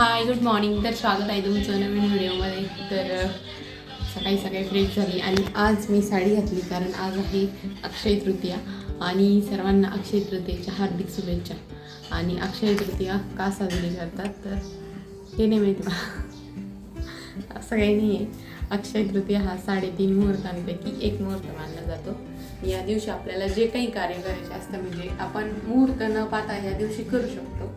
Hi good morning. तर स्वागत आहे तुमचं नवीन व्हिडिओमध्ये. तर सकाळी सकाळी फ्रेश झाली आणि आज मी साडी घातली कारण आज आहे अक्षय तृतीया आणि सर्वांना अक्षय तृतीयेच्या हार्दिक शुभेच्छा. आणि अक्षय तृतीया का साजरी करतात तर हे नाही माहिती मला, असं काही नाही आहे. अक्षय तृतीया हा 3.5 मुहूर्तांपैकी एक मुहूर्त मानला जातो. या दिवशी आपल्याला जे काही कार्य करायचे असतं म्हणजे आपण मुहूर्त न पाहता या दिवशी करू शकतो,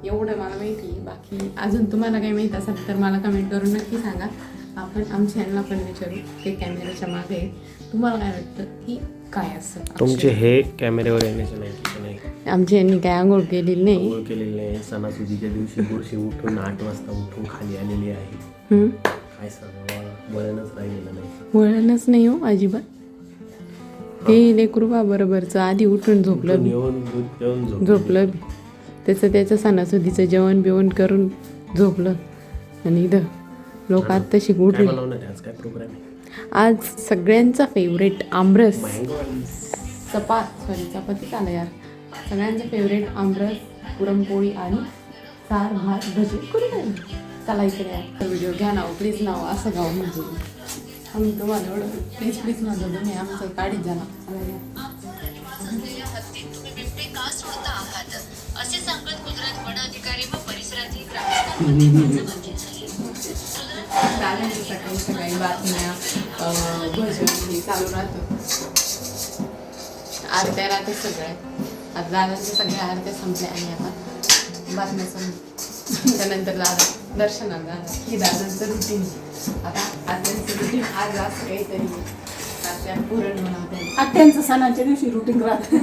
एवढं मला माहिती आहे. बाकी अजून तुम्हाला काही माहीत असेल तर मला कमेंट करून नक्की सांगा. आपण आमच्या यांना पण विचारू, ते कॅमेऱ्याच्या मागे आहे. तुम्हाला काय वाटतं की काय असतं तुमचे हे कॅमेऱ्यावर येण्याचे नाही? आमच्या यांनी काय आंघोळ केलेली नाही. आंघोळ केलेली नाही. सणासुदीच्या दिवशी बुरशी उठून 8 वाजता उठून खाली आलेली आहे. काय सांगा, वळणच राहिलेलं नाही. वळणच नाही हो अजिबात. हे लेकरू बा बरोबरचं आधी उठून झोपलं त्याचं सणासुदीचं जेवण बिवण करून झोपलं आणि इथं लोक आत्ताशी उठले. आज सगळ्यांचा फेवरेट आमरस चपाती आला यार. सगळ्यांचा फेवरेट आमरस, पुरणपोळी आणि सार भात भजी. कुठे काय चला इकडे यार, व्हिडिओ घ्या नाव प्लीज, नाव असं गाव म्हणजे आम्ही तुम्हाला एवढं प्लीज माझं तुम्ही आमचं काढीत झाला. असे सांगत गुजरात वन अधिकारी व परिसरातील सकाळी बातम्या भजन चालू राहतं. आरत्या राहतात सगळ्या. आता दादांच्या सगळ्या आरत्या संपल्या आणि आता बातम्या संपल्या. त्यानंतर दादा दर्शनाला जाणार. ही दादांचं रुटीन. आता आत्यांचं रुटीन आज असं काहीतरी पुरण बनवते. आत्यांचं सणाच्या दिवशी रुटीन राहतं.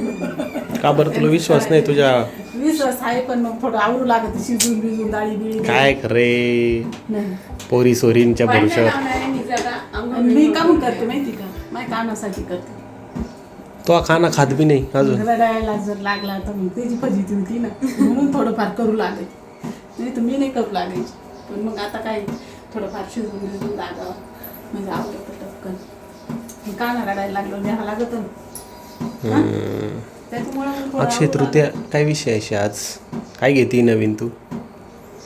का बरं, तुला विश्वास नाही तुझ्या? विश्वास आहे पण मग थोडं आवरू लागत, शिजून बिजून डाळी बिळी. काय खरे पोरी सोरींच्या भरोशावर मी काम करते माहिती का, माझ्या कामासाठी करते. तो खाना खात बी नाही अजून. रडायला जर लागला तर मग त्याची फजिती होती ना, म्हणून थोडंफार करू लागायची. नाही तर मी नाही करू लागायची. पण मग आता काय थोडंफार शिजून बिजून लागावं म्हणजे आवडतं टपकन. काना रडायला लागलो न्यावं लागत ना त्याच्यामुळे. अक्षय तृतीया काय विषय आज? काय घेते नवीन तू?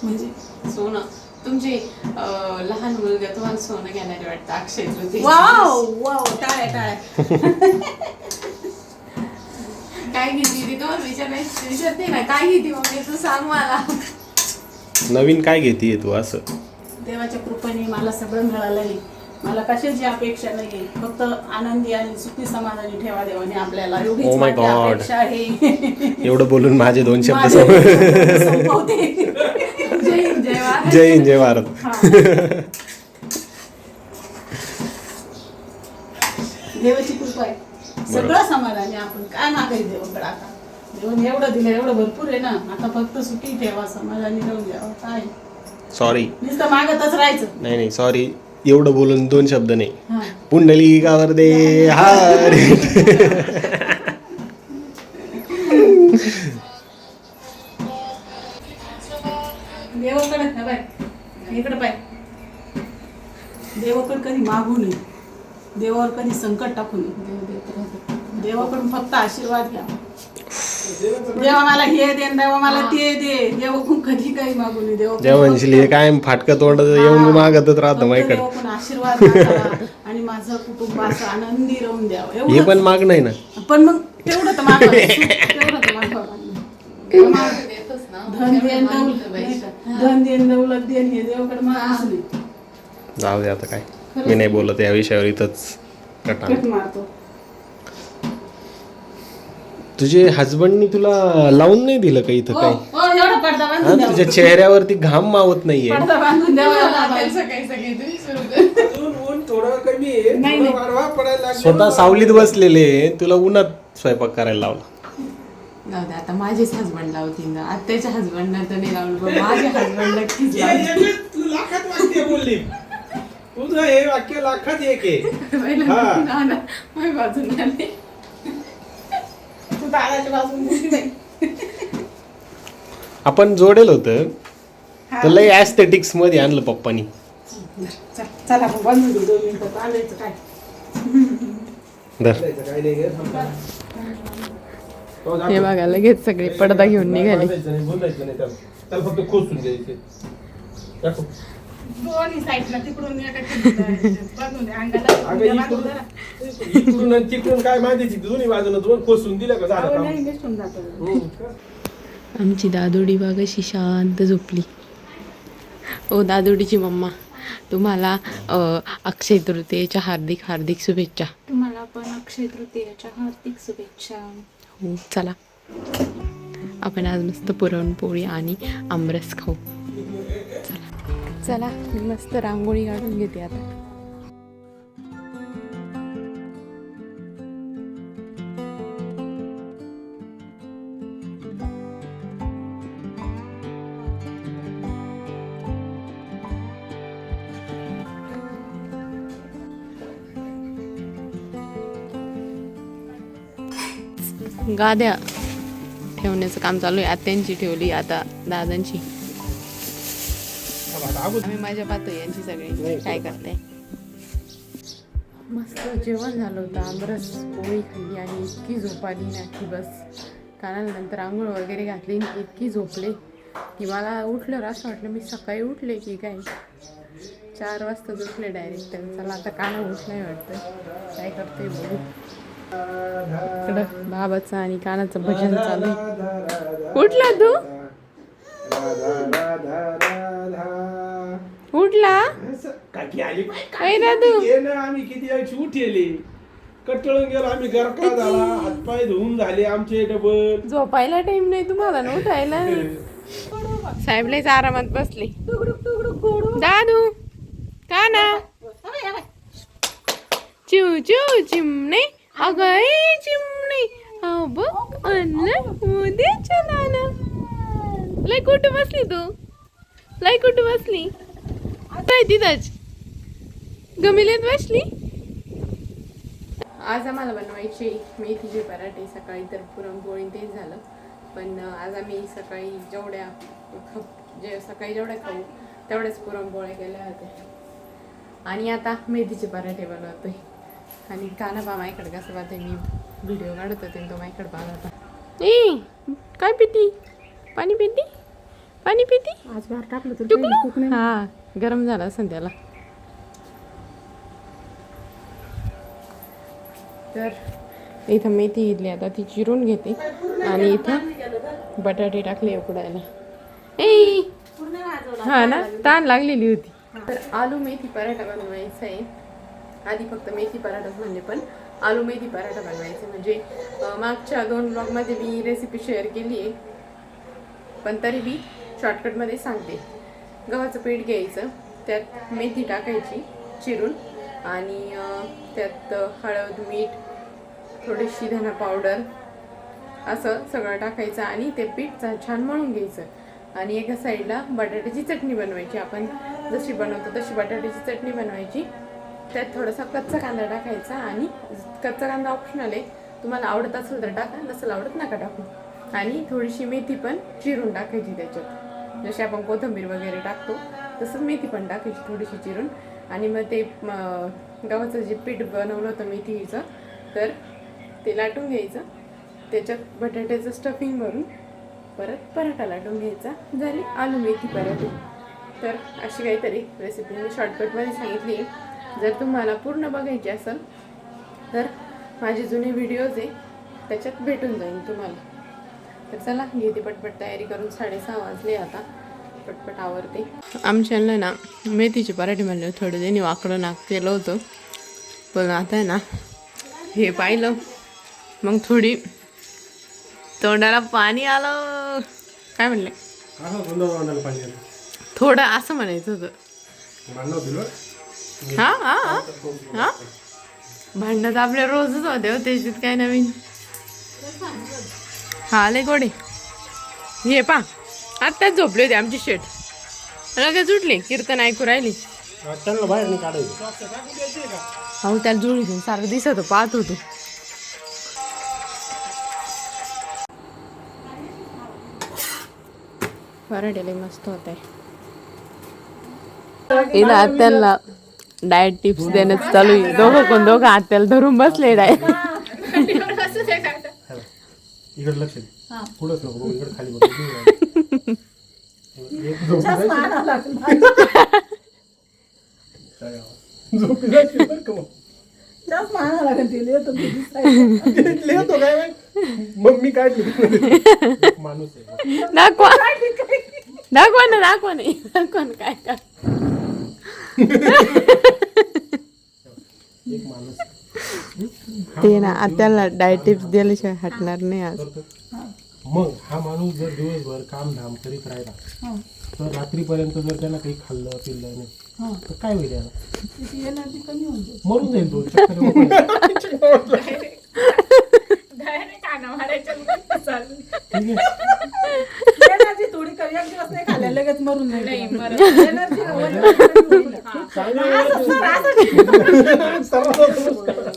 म्हणजे सोनं तुमचे लहान मुलगा तुम्हाला सोनं घेणारे वाटतं अक्षय तृतीया. वाव टाळ्या काय घेते ती तुम्हाला विचारते ना, काय घेते मम्मी तू सांग मला. नवीन काय घेते तू असं? देवाच्या कृपेने मला सगळं मिळालंय. मला कशाची अपेक्षा नाही, फक्त आनंदी आणि सुखी समाधानी ठेवा देवाने आपल्याला, एवढीच माझी अपेक्षा आहे. एवढं बोलून माझे 2 शब्द संपवते. जय हिंद जय भारत. देवाची कृपा आहे, सगळं समाधानी. आपण काय मागायचं देवाकडे? आता देवाने एवढं दिलं, एवढं भरपूर आहे ना. आता फक्त सुखी ठेवा, समाधानी राहून द्यावा. काय सॉरी, नुसतं मागतच राहायचं नाही सॉरी, एवढं बोलून 2 शब्द नाही. पुंडलिकावर दे हार. देवाकडे बाय, इकडे पाय. देवाकडे कधी मागू नये, देवावर कधी संकट टाकू नये. देव देत राहतो. देवाकडून फक्त आशीर्वाद घ्या. देवा मला हे दे, देवा मला ते दे. देवाकडून कधी काही मागू नये. जेव्हा म्हणशील हे काय फाटकं तोंड येऊन मागतच राहतं माझ्याकडे. देवाकडून आशीर्वाद मागा आणि माझं कुटुंब असं आनंदी राहून द्यावं. हे पण माग नाही ना, पण मग तेवढं तर मागावं. तेवढं तर मागावं. धन देन दौलत देन हे देवाकडे मागूच नाही. जाऊ दे आता, काय मी नाही बोलत या विषयावर. इथंच कट मारतो. तुझे हजबंडनी तुला लावून नाही दिलं का इथं काय? एवढा पडदा बांधून द्यावा. तुझ्या चेहऱ्यावरती घाम मावत नाहीये. पडदा बांधून द्यावा. सकाळी तुम्ही सुरू कर. स्वतः सावलीत बसलेले, तुला उन्हात स्वयंपाक करायला लावला. जाऊ दे आता, माझेच हजबंड लावतील ना. आत्याच्या हजबंडला तर नाही लावलं, पण माझे हजबंड नक्कीच लावतील. तुझं हे वाक्य लाखात एक आहे. माझ्या बाजून आले. तू दादाच्या बाजून बोलली नाही. आपण जोडेल होतं तर लय ऍस्थेटिक्स मध्ये आणलं पप्पानी. चला आपण बांधून घेऊ 2 मिनिटं. बांधायचं काय? काय नाही गे. हे बघा लगेच सगळे पडदा घेऊन निघाले. बोलायचं नाही त्याला फक्त खोसून घ्यायचे. दाखव. दोन्ही साईडला तिकडून एका खिडकीला बांधून द्या, अंगाला अगं उद्या बांधून इकडून द्या. इकडून आणि तिकडून काय माहिती दोन्ही बाजूला दोन खोसून दिलं का झालं अहो, काम. नाही निसटून जातं. हम्म. आमची दादोडी बाग अशी शांत झोपली. ओ दादोडीची मम्मा, तुम्हाला अक्षय तृतीयेच्या हार्दिक हार्दिक शुभेच्छा. तुम्हाला पण अक्षय तृतीयेच्या हार्दिक शुभेच्छा. हो चला, आपण आज मस्त पुरणपोळी आणि आमरस खाऊ. चला चला, मी मस्त रांगोळी काढून घेते आता. गाद्या ठेवण्याचं काम चालू आहे. आत्यांची ठेवली, आता दादांची. आम्ही माझ्या पाहतो यांची सगळी काय करते. मस्त जेवण झालं होतं, आमरस पोळी खाल्ली आणि इतकी झोप आली ना की बस. कानानंतर आंघोळ वगैरे घातली, इतकी झोपले की मला उठल्यावर असं वाटलं मी सकाळी उठले की काय. 4 वाजता उठले डायरेक्ट. चला आता काना उठलाय वाटतं, काय करते बघू. इकडं बाबाचं आणि कानाचं भजन चालू आहे. उठला तू? उठला? काकी आली काय दादू? ये ना, आम्ही किती वेळची उठेले, कटळून गेलो आम्ही. गरका झाला, हातपाय धुवून झाले आमचे डबल. झोपायला टाइम नाही तुम्हाला ना उठायला. साहेब लयच आरामात बसले. दादू का ना चिव चिव चिमणे, अगं चिमणे बघ आणलं उद्याच्या नाना. लय कुठं बसली तू? लय कुठं बसली? काय तिथंच गमिलेत बसली. आज आम्हाला बनवायचे मेथीचे पराठे. सकाळी तर पुरणपोळी तेच झालं, पण आज आम्ही सकाळी सकाळी जेवढ्या खाऊ तेवढ्याच पुरणपोळ्या केल्या होत्या. आणि आता मेथीचे पराठे बनवतोय. आणि काना माईकडे कसं पाहते मी व्हिडिओ काढत होते, तो माईकडे पाहत होता. ए काय पिती? पाणी पिती? पाणी पिती? आज बाहेर टाकलं तर हा गरम झाला असं त्याला. तर इथं मेथी घेतली, आता ती चिरून घेते. आणि इथं बटाटे टाकले उकडायला. ए हा ना, ताण लागलेली होती. तर आलू मेथी पराठा बनवायचा आहे. आधी फक्त मेथी पराठाच म्हणले, पण आलू मेथी पराठा बनवायचे. म्हणजे मागच्या 2 ब्लॉगमध्ये मी रेसिपी शेअर केली आहे, पण तरी मी शॉर्टकटमध्ये सांगते. गव्हाचं पीठ घ्यायचं, त्यात मेथी टाकायची चिरून, आणि त्यात हळद, मीठ, थोडीशी धना पावडर असं सगळं टाकायचं आणि ते पीठ छान मळून घ्यायचं. आणि एका साईडला बटाट्याची चटणी बनवायची. आपण जशी बनवतो तशी बटाट्याची चटणी बनवायची. त्यात थोडासा कच्चा कांदा टाकायचा, आणि कच्चा कांदा ऑप्शनल आहे, तुम्हाला आवडत असेल तर टाका, नसेल आवडत नका टाकू. आणि थोडीशी मेथी पण चिरून टाकायची त्याच्यात, जशी आपण कोथिंबीर वगैरे टाकतो तसंच मेथी पण टाकायची थोडीशी चिरून. आणि मग ते गव्हाचं जे पीठ बनवलं होतं मेथीचं, तर ते लाटून घ्यायचं, त्याच्यात बटाट्याचं स्टफिंग भरून परत पराठा लाटून घ्यायचा. झाली आलू मेथी पराठे. तर अशी काहीतरी रेसिपी मी शॉर्टकटमध्ये सांगितली आहे. जर तुम्हाला पूर्ण बघायची असेल तर माझे जुने व्हिडिओज आहे, त्याच्यात भेटून जाईल तुम्हाला. तर चला घेते पटपट तयारी करून. 6:30 वाजले आता, पटपट आवरते. आमच्याला ना मेथीचे पराठे म्हणले थोडं त्यांनी वाकडं नाक केलं होतं, पण आता आहे ना हे पाहिलं मग थोडी तोंडाला पाणी आलं. काय म्हणले? थोडं असं म्हणायचं होतं. हा हा हा भांडणं तर आपल्या रोजच होते हो, त्याच्यात काय नवीन. हा लय गोडे. हे पा आत्ताच झोपले होते आमची शेट, लगेच उठली, कीर्तन ऐकू राहिली. बाहेर नाही काढायचं. अहो त्याला जुळी घेऊन सारखं दिसत पाहत होतो. पराठे मस्त होत आहे. इथं आत्याला डाएट टिप्स देणं चालू आहे. दोघं आत्याला धरून बसले डाएट. इकडे लक्ष दे, पुढंच नको बघू, इकडे खाली बघ. एक झोपी जास्त जाशील. आणावं लागलं. काय गावात. झोपी जाशील बरं का मग. जास्त आणावं लागेल ते लिहितो मी दिसायला. लिहितो काय माहित? मग मी काय लिहितो? एक माणूस आहे दाखवा दाखवा ना दाखवा नाही दाखवा ना काय काय एक माणूस ते ना आत्याला डाएट टिप्स दिल्याशिवाय हटणार नाही आज. करतो. मग हा माणूस जर दिवसभर काम धाम करीत राहिला तर रात्रीपर्यंत जर त्याला काही खाल्लं पिल्लं नाही तर काय होईल याला? त्याची एनर्जी कमी होऊन जाईल. मरून जाईल तो चक्कर येऊन. ठीक आहे. एनर्जी थोडी कमी, एक दिवस नाही खाल्ल्या लगेच मरून जाईल. एनर्जी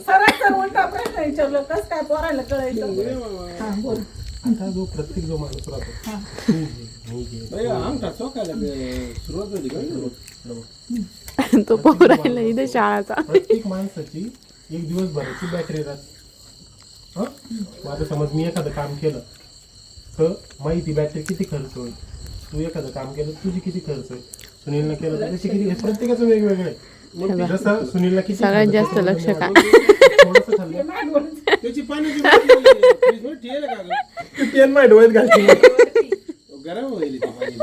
सरासर उलटा प्रश्न विचारलं कसं काय पोरायला कळायचं. हा बोल. आता जो प्रत्येक जो माणूस राहतो मी घे. आमचा चौकाला सुरुवात झाली का? तो पाहू राहिला इथे शाळाचा. प्रत्येक माणसाची एक दिवसभराची बॅटरी राहते. हं? मग आता समज मी एखादं काम केलं तर माहिती बॅटरी किती खर्च होईल. तू एखादं काम केलं तुझी किती खर्च होईल. सुनीलनं केलं तर त्याची किती, प्रत्येकाचं वेगवेगळं आहे. जसं सुनीलला किती सगळ्यात खर्च जास्त झाला, लक्ष मी काय? थोडंसं खाल्लं. त्याची पाण्याची बाटली फ्रीजमध्ये ठेवली का गं? ती पेन माझ्या डोळ्यात घालते. गरम होईल ती पाणी.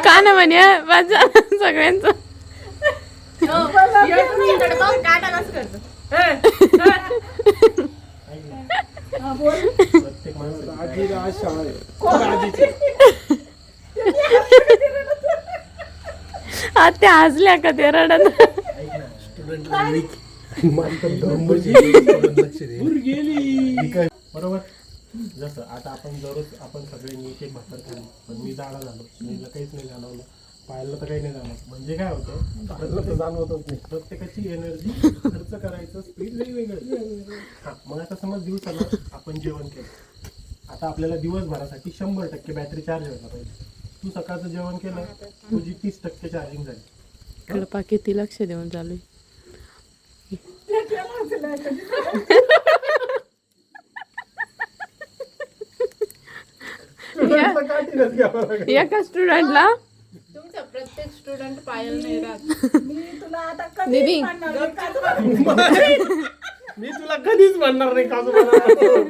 का ना म्हणे माझा सगळ्यांचं हा बोल. प्रत्येक माणसाची आजीला आज शाळा आहे. आजीची. आत्या हसल्या का ते रडत. दूर गेली. ठीक आहे. बरोबर. जसं आता आपण दररोज आपण सगळ्यांनी एक एक भाकर खाल्ली पण मी जाडा झालो, सुनीलला काहीच नाही जाणवलं, पाहायला तर काही नाही जाणवलं. म्हणजे काय होतं, आपल्याला जाणवतच नाही. प्रत्येकाची एनर्जी खर्च करायचं स्पीड वेगवेगळं. हा, मग आता समज दिवसाला आपण जेवण केलं, आता आपल्याला दिवसभरासाठी 100% बॅटरी चार्ज व्हायला पाहिजे. तू सकाळचं जेवण केलं, तुझी 30% चार्जिंग झाली. कडपा किती लक्ष देऊन चालू आहे. काठीनच घ्यावं लागेल. एका स्टुडंटला तुमचा प्रत्येक स्टुडंट पायल नाही राहत. मी तुला आता दीदी. कधी म्हणणार नाही का? मी तुला कधीच म्हणणार नाही काजू बदाम.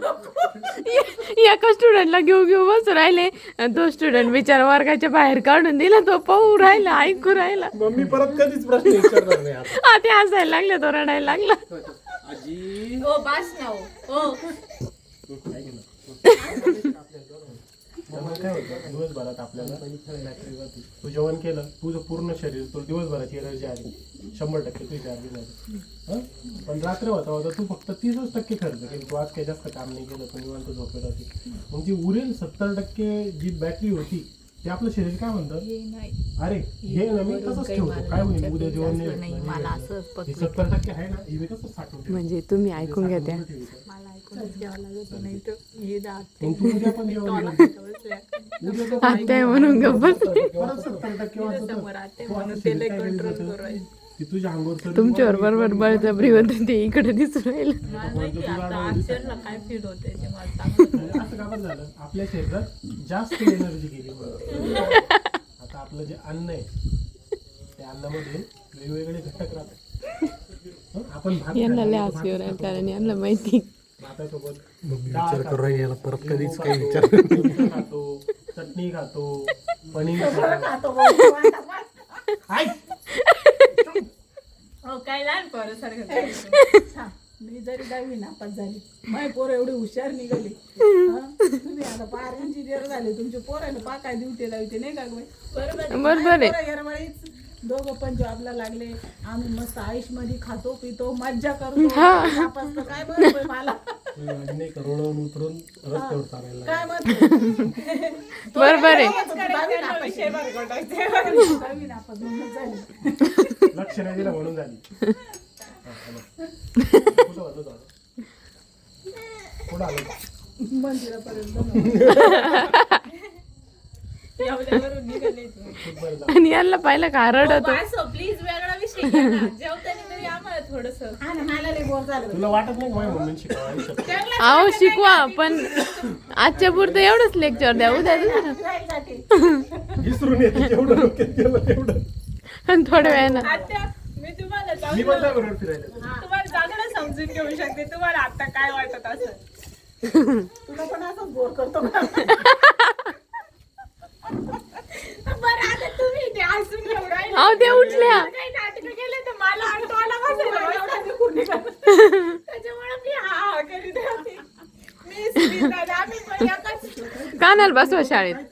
एका स्टुडंटला घेऊ घेऊ बसू राहिले. तो स्टुडंट बिचारा वर्गाच्या बाहेर काढून दिला. तो पाहू राहिला, ऐकू राहिला. मग मी परत कधीच प्रश्न विचारणार नाही आता. ते हसायला लागले, तो रडायला लागला. आजी ओ बास ना ओ. मग काय होतं, दिवसभरात आपल्याला बॅटरीवरती तू जेवण केलं, तुझं पूर्ण शरीर, तुला दिवसभराची एनर्जी आली 100% तुझी चार्जिंग झाली. पण रात्र होता होता तू फक्त 30% खर्च केली. तू आज काही जास्त काम नाही केलं, तू निवांत झोपेल होती. मग जी उरेल 70% जी बॅटरी होती ते आपलं शरीर काय म्हणतं, अरे हे ना मी तसंच ठेवतो, काय होईल उद्या जेवण नाही 70% आहे ना, हे मी तसंच साठवून ठेवतो. म्हणजे तुम्ही ऐकून घ्या त्या. मग तू उद्या पण जेवण उद्या आत्या आहे म्हणून गप्पच. परत 70% वाचतं. ती तुझ्या अंगावर चढून तुमच्यावर बरोबर बळजबरी होते, ते इकडे दिसून राहिलं. असं का बरं झालं, आपल्या शरीरात जास्त एनर्जी गेली म्हणून. आता आपलं जे अन्न आहे त्या अन्नामध्ये वेगवेगळे घटक राहतात. आपण भात यांना लय खातो, हसू येऊ राहिलं, कारण यांना माहिती भातासोबत विचार करू राहिला परत कधीच काही विचार लोणचं खातो, चटणी खातो, पनीर खातो. खातो बाबा. ऐक, काय लहान पोरं सारखं. हा, मी जरी 10वी नापास झाली, माझी पोरं एवढी हुशार निघाली. हा, तुम्ही आता पार इंजिनियर झाले, तुमचे पोरांना पा काय ड्युटी लावते नाही का गं? बरोबर आहे. यारवाळीच दोघं पण जॉबला लागले. आम्ही मस्त आयुष मध्ये खातो पितो मज्जा करतो. नापास तर काय बरं मला नाही करोडून उतरून रस्त्यावर चालायला काय म्हणतो. बरोबर आहे. 10वी नापास म्हणून झाली. लक्ष नाही दिलं म्हणून झाली. कुठं होतं झालं? कुठं आलं? मंदिरापर्यंत एवढ्यावरून निघाले तू. खूप बरं झालं. आणि यांना पाहिलं का रडत होतो. प्लीज वेगळा विषय घ्या ना. जेवताना तरी आम्हाला थोडस. हा ना, मला लय बोर झालं. तुला वाटत नाही का माझ्या मम्मीने शिकावं आयुष्यात? अहो शिकवा, पण आजच्या पुरतं एवढंच लेक्चर द्या, उद्या दुसरं. फिरायसाठी. विसरून येते जेवढं डोक्यात गेलं तेवढं. आणि थोड्या वेळानं आता मी तुम्हाला मी पण त्या बरोबर फिरायला जातो. तुम्हाला चांगलं समजून घेऊ शकते. तुम्हाला आता काय वाटत असं. तुला पण असंच बोर करतो का? बरं आता तुम्ही ते हसून घेऊन राहिले. अहो ते उठल्या. काही नाटक केले तर मला आठवायला बसायला एवढा मी पूर्ण करतो. त्याच्यामुळे मी हा करीत राहते. मी सुनीता, आम्ही पण एकाच कानाला बसवा शाळेत.